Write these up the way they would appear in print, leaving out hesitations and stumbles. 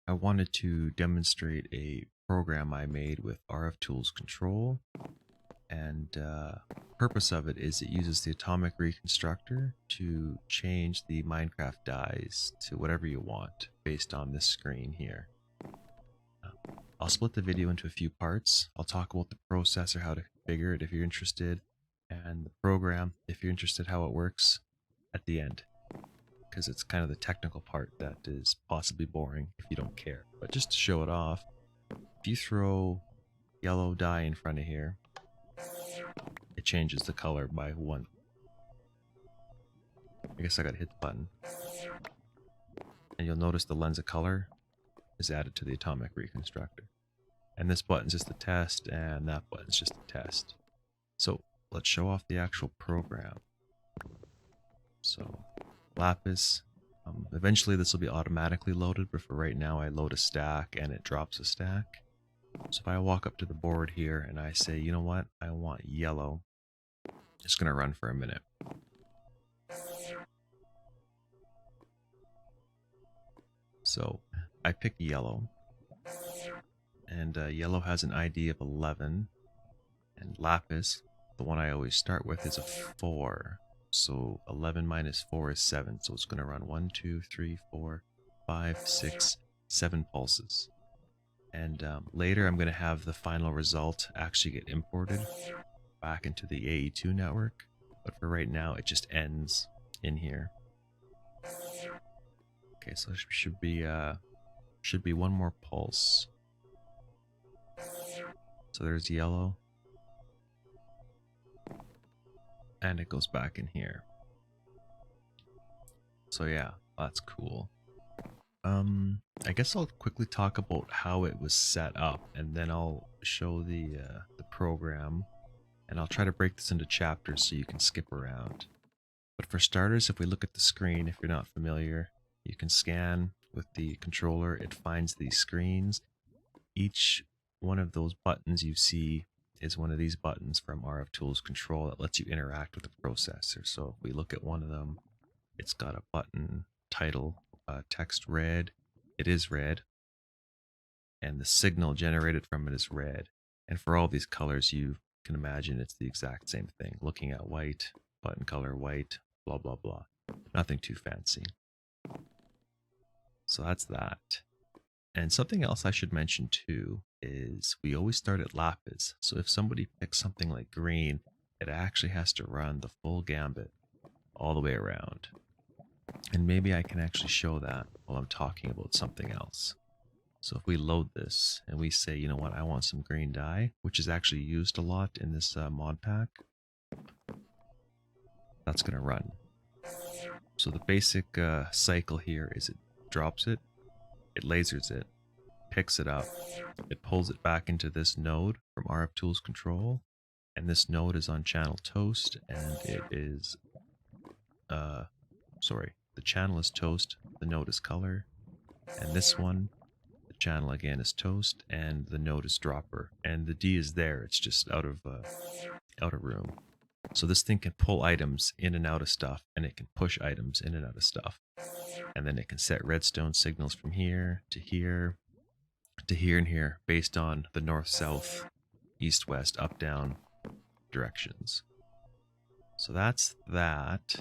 I wanted to demonstrate a program I made with RFTools Control, and purpose of it is it uses the Atomic Reconstructor to change the Minecraft dies to whatever you want based on this screen here. I'll split the video into a few parts. I'll talk about the processor, how to configure it if you're interested, and the program if you're interested how it works at the end, because it's kind of the technical part that is possibly boring if you don't care. But just to show it off, if you throw yellow dye in front of here, it changes the color by 1. I guess I gotta hit the button. And you'll notice the lens of color is added to the Atomic Reconstructor. And this button's just a test, and that button's just a test. So let's show off the actual program. So lapis, eventually this will be automatically loaded, but for right now I load a stack and it drops a stack. So if I walk up to the board here and I say, you know what, I want yellow, it's going to run for a minute. So I pick yellow, and yellow has an ID of 11, and lapis, the one I always start with, is a 4. So 11 minus 4 is 7, so it's going to run 1, 2, 3, 4, 5, 6, 7 pulses. And later I'm going to have the final result actually get imported back into the AE2 network, but for right now it just ends in here. Okay, so there should be one more pulse. So there's yellow, and it goes back in here. So yeah, that's cool. I guess I'll quickly talk about how it was set up, and then I'll show the program, and I'll try to break this into chapters so you can skip around. But for starters, if we look at the screen, if you're not familiar, you can scan with the controller. It finds these screens. Each one of those buttons you see is one of these buttons from RFTools Control that lets you interact with the processor. So if we look at one of them, it's got a button title, text red. It is red, and the signal generated from it is red. And for all these colors, you can imagine it's the exact same thing. Looking at white, button color white, blah blah blah. Nothing too fancy. So that's that. And something else I should mention too is we always start at lapis. So if somebody picks something like green, it actually has to run the full gambit all the way around. And maybe I can actually show that while I'm talking about something else. So if we load this and we say, you know what, I want some green dye, which is actually used a lot in this mod pack, that's going to run. So the basic cycle here is it drops it, it lasers it, picks it up, it pulls it back into this node from RFTools Control, and this node is on channel toast, and it is, the channel is toast, the node is color, and this one, the channel again is toast, and the node is dropper, and the D is there, it's just out of room. So this thing can pull items in and out of stuff, and it can push items in and out of stuff. And then it can set redstone signals from here to here to here and here based on the north, south, east, west, up, down directions. So that's that.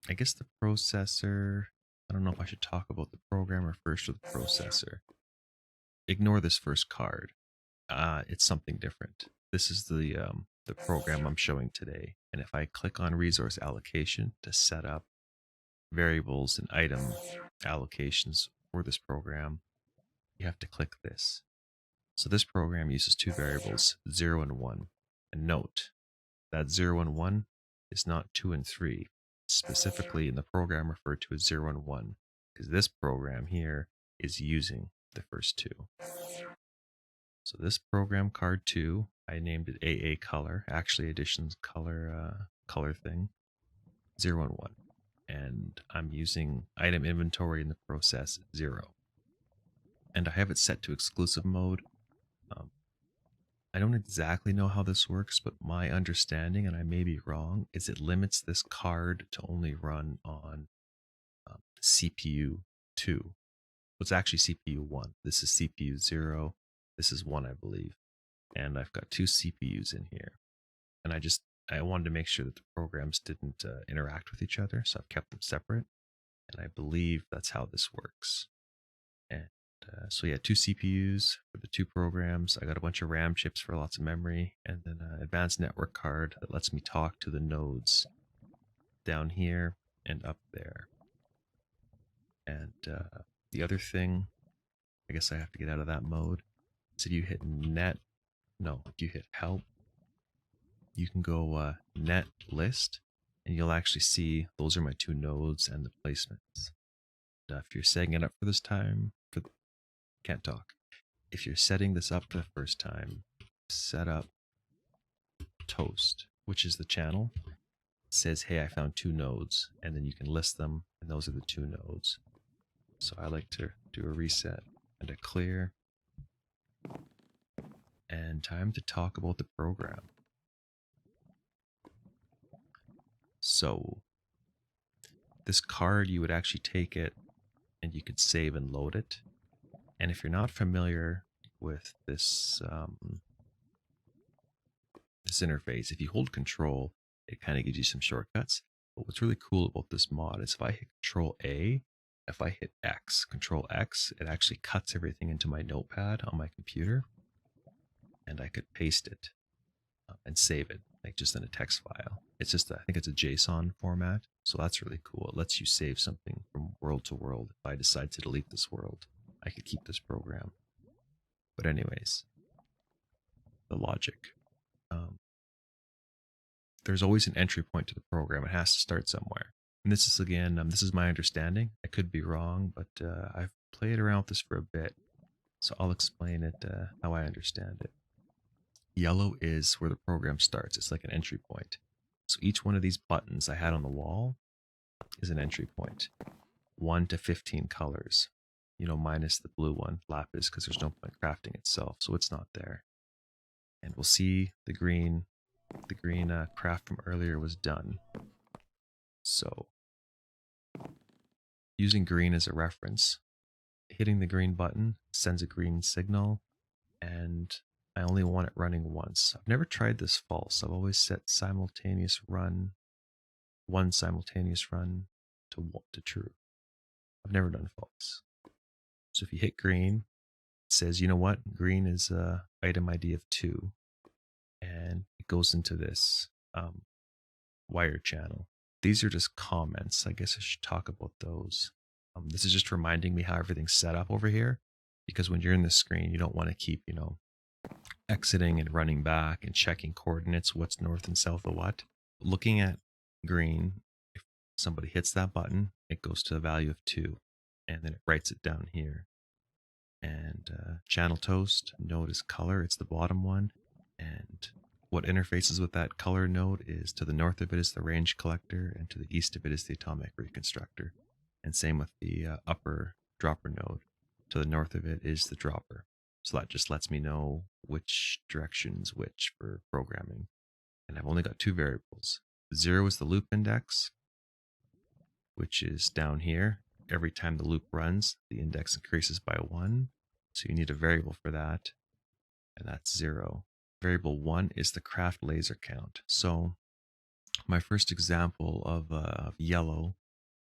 I guess the processor, I don't know if I should talk about the programmer first or the processor. Ignore this first card. It's something different. This is the program I'm showing today. And if I click on resource allocation to set up variables and item allocations for this program, you have to click this. So this program uses 2 variables, 0 and 1. And note that 0 and 1 is not 2 and 3. Specifically in the program referred to as 0 and 1, because this program here is using the first 2. So this program card 2, I named it AA color, actually additions color thing, 0 and 1. And I'm using item inventory in the process 0. And I have it set to exclusive mode. I don't exactly know how this works, but my understanding, and I may be wrong, is it limits this card to only run on CPU 2. It's actually CPU 1. This is CPU 0. This is 1, I believe. And I've got two CPUs in here. And I wanted to make sure that the programs didn't interact with each other, so I've kept them separate. And I believe that's how this works. And so yeah, two CPUs for the two programs. I got a bunch of RAM chips for lots of memory, and then an advanced network card that lets me talk to the nodes down here and up there. And the other thing, I guess I have to get out of that mode. So if you hit if you hit help, you can go net list, and you'll actually see those are my two nodes and the placements. If you're setting it up for this time, can't talk. If you're setting this up for the first time, set up toast, which is the channel. It says, hey, I found two nodes, and then you can list them, and those are the two nodes. So I like to do a reset and a clear. And time to talk about the program. So this card, you would actually take it and you could save and load it. And if you're not familiar with this this interface, if you hold Control, it kind of gives you some shortcuts. But what's really cool about this mod is if I hit Control A, if I hit X, Control X, it actually cuts everything into my notepad on my computer, and I could paste it and save it, like just in a text file. It's just, I think it's a JSON format, so that's really cool. It lets you save something from world to world. If I decide to delete this world, I could keep this program. But anyways, the logic. There's always an entry point to the program. It has to start somewhere. And this is, again, this is my understanding. I could be wrong, but I've played around with this for a bit, so I'll explain it how I understand it. Yellow is where the program starts. It's like an entry point. So each one of these buttons I had on the wall is an entry point. 1 to 15 colors, minus the blue one, lapis, because there's no point crafting itself, so it's not there. And we'll see the green craft from earlier was done. So using green as a reference, hitting the green button sends a green signal, and I only want it running once. I've never tried this false. I've always set simultaneous run, one simultaneous run to true. I've never done false. So if you hit green, it says, you know what? Green is item ID of 2. And it goes into this wire channel. These are just comments. I guess I should talk about those. This is just reminding me how everything's set up over here. Because when you're in the screen, you don't want to keep, exiting and running back and checking coordinates, what's north and south of what. Looking at green, if somebody hits that button, it goes to a value of 2, and then it writes it down here. And channel toast node is color. It's the bottom one. And what interfaces with that color node is to the north of it is the range collector, and to the east of it is the Atomic Reconstructor. And same with the upper dropper node. To the north of it is the dropper. So that just lets me know which direction's which for programming. And I've only got 2 variables. 0 is the loop index, which is down here. Every time the loop runs, the index increases by 1. So you need a variable for that, and that's 0. Variable 1 is the craft laser count. So my first example of yellow,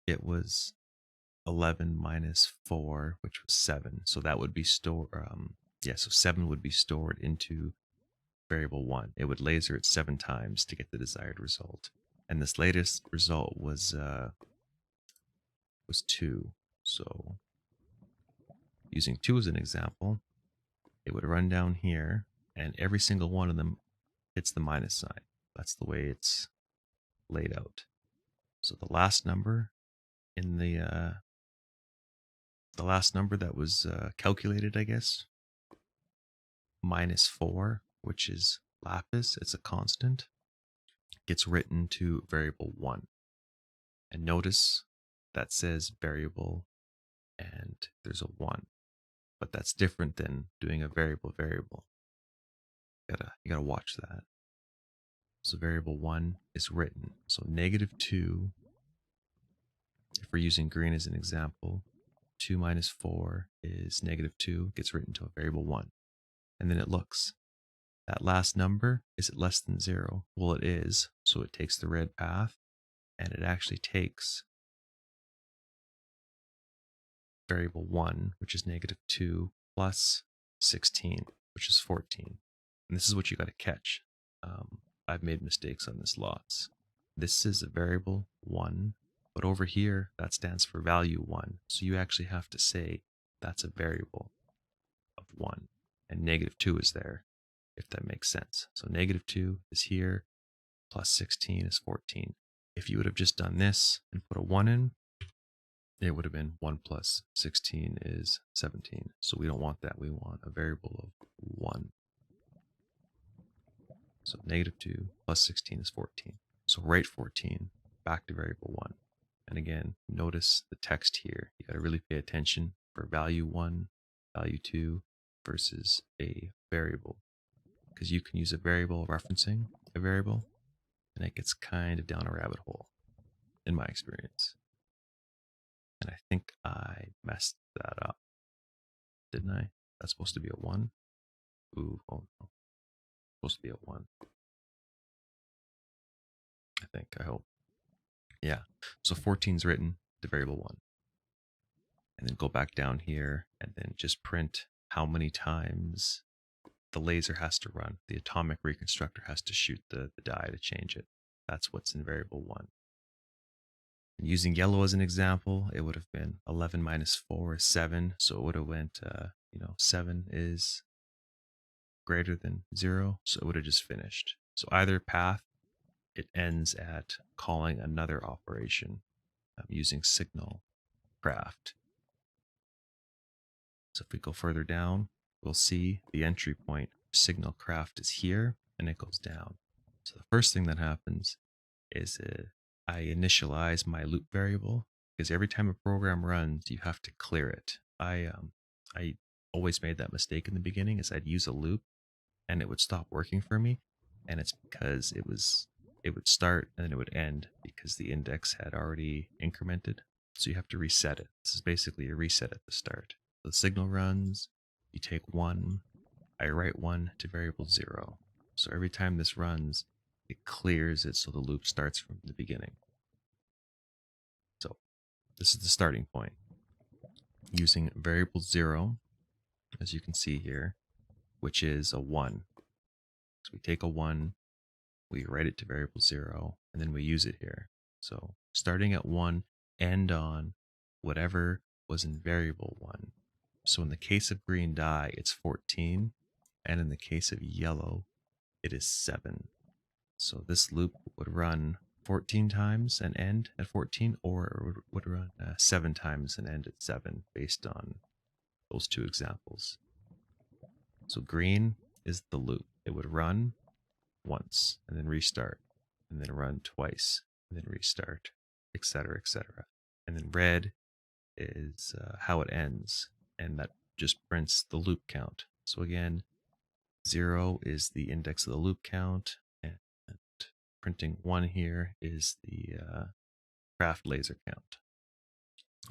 it was 11 minus 4, which was 7. So that would be stored, so 7 would be stored into variable 1. It would laser it 7 times to get the desired result. And this latest result was 2. So using 2 as an example, it would run down here, and every single one of them hits the minus sign. That's the way it's laid out. So the last number in the last number that was calculated, I guess, minus 4, which is lapis, it's a constant, gets written to variable 1. And notice that says variable and there's a 1. But that's different than doing a variable. You gotta watch that. So variable 1 is written. So -2, if we're using green as an example, 2 minus 4 is -2, gets written to a variable 1. And then it looks. That last number, is it less than 0? Well, it is, so it takes the red path, and it actually takes variable 1, which is -2, plus 16, which is 14. And this is what you got to catch. I've made mistakes on this lots. This is a variable 1, but over here, that stands for value 1. So you actually have to say that's a variable of 1, and -2 is there, if that makes sense. So -2 is here, plus 16 is 14. If you would have just done this and put a 1 in, it would have been 1 plus 16 is 17. So we don't want that. We want a variable of 1. So -2 plus 16 is 14. So write 14 back to variable 1. And again, notice the text here. You got to really pay attention for value 1, value 2 versus a variable. Because you can use a variable referencing a variable, and it gets kind of down a rabbit hole, in my experience. And I think I messed that up, didn't I? That's supposed to be a 1. Ooh, oh no. Supposed to be a 1. I hope. Yeah. So 14 is written to variable 1. And then go back down here and then just print how many times the laser has to run. The Atomic Reconstructor has to shoot the die to change it. That's what's in variable 1. And using yellow as an example, it would have been 11 minus 4 is 7. So it would have went, 7 is greater than 0. So it would have just finished. So either path, it ends at calling another operation using signal craft. So if we go further down, we'll see the entry point signal craft is here, and it goes down. So the first thing that happens is I initialize my loop variable, because every time a program runs, you have to clear it. I always made that mistake in the beginning, is I'd use a loop and it would stop working for me, and it's because it would start and then it would end because the index had already incremented. So you have to reset it. This is basically a reset at the start. The signal runs, you take 1, I write 1 to variable 0. So every time this runs, it clears it so the loop starts from the beginning. So this is the starting point. Using variable 0, as you can see here, which is a 1. So we take a 1, we write it to variable 0, and then we use it here. So starting at 1, end on whatever was in variable 1. So in the case of green die, it's 14, and in the case of yellow, it is 7. So this loop would run 14 times and end at 14, or it would run 7 times and end at 7, based on those two examples. So green is the loop. It would run once and then restart, and then run twice and then restart, etc., etc. And then red is how it ends, and that just prints the loop count. So again, 0 is the index of the loop count, and printing 1 here is the craft laser count.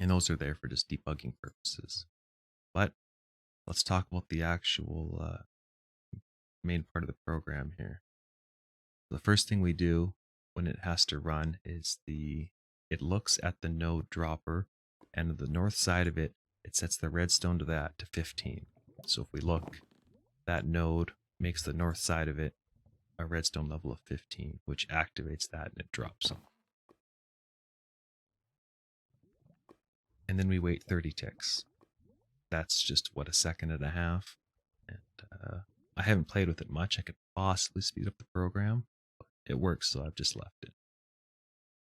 And those are there for just debugging purposes. But let's talk about the actual main part of the program here. The first thing we do when it has to run is it looks at the node dropper, and on the north side of it, it sets the redstone to that to 15. So if we look, that node makes the north side of it a redstone level of 15, which activates that and it drops them. And then we wait 30 ticks. That's just, what, a second and a half? And I haven't played with it much. I could possibly speed up the program, but it works, so I've just left it.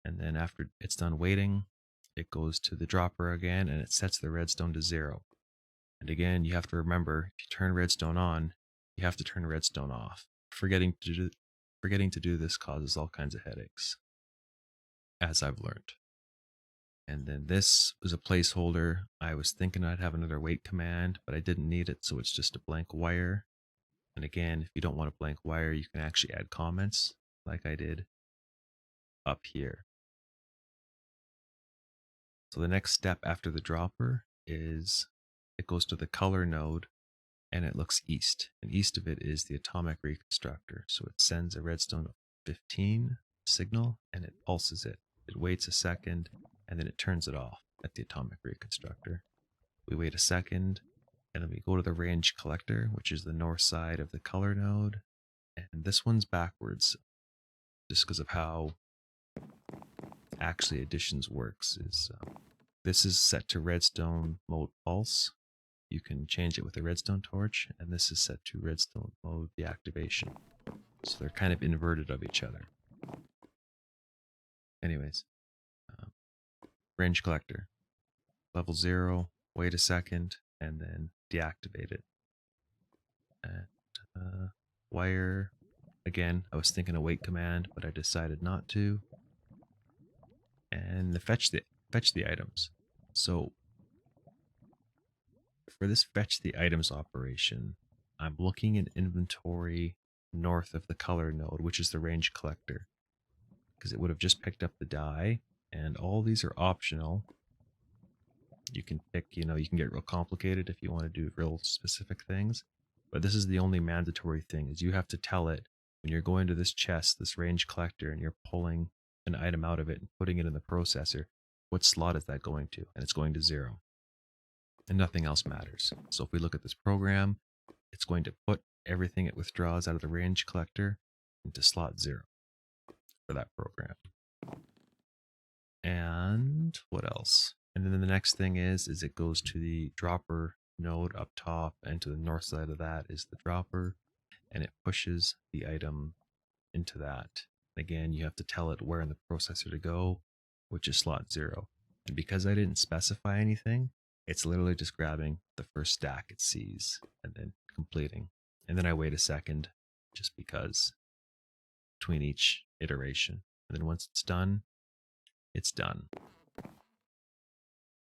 And then after it's done waiting, it goes to the dropper again, and it sets the redstone to 0. And again, you have to remember, if you turn redstone on, you have to turn redstone off. Forgetting to do this causes all kinds of headaches, as I've learned. And then this was a placeholder. I was thinking I'd have another wait command, but I didn't need it, so it's just a blank wire. And again, if you don't want a blank wire, you can actually add comments, like I did up here. So the next step after the dropper is it goes to the color node and it looks east. And east of it is the Atomic Reconstructor. So it sends a redstone of 15 signal and it pulses it. It waits a second and then it turns it off at the Atomic Reconstructor. We wait a second and then we go to the range collector, which is the north side of the color node. And this one's backwards just because of how actually additions works. This is set to redstone mode pulse. You can change it with a redstone torch, and this is set to redstone mode deactivation. So they're kind of inverted of each other. Anyways, range collector, level 0, wait a second, and then deactivate it. And wire, again, I was thinking a wait command, but I decided not to. And fetch the items. So for this fetch the items operation, I'm looking in inventory north of the color node, which is the range collector, because it would have just picked up the die, and all these are optional. You can pick, you can get real complicated if you want to do real specific things, but this is the only mandatory thing, is you have to tell it when you're going to this chest, this range collector, and you're pulling an item out of it and putting it in the processor, what slot is that going to? And it's going to 0. And nothing else matters. So if we look at this program, it's going to put everything it withdraws out of the range collector into slot 0 for that program. And what else? And then the next thing is it goes to the dropper node up top, and to the north side of that is the dropper, and it pushes the item into that. Again, you have to tell it where in the processor to go, which is slot 0. And because I didn't specify anything, it's literally just grabbing the first stack it sees and then completing. And then I wait a second just because between each iteration. And then once it's done, it's done.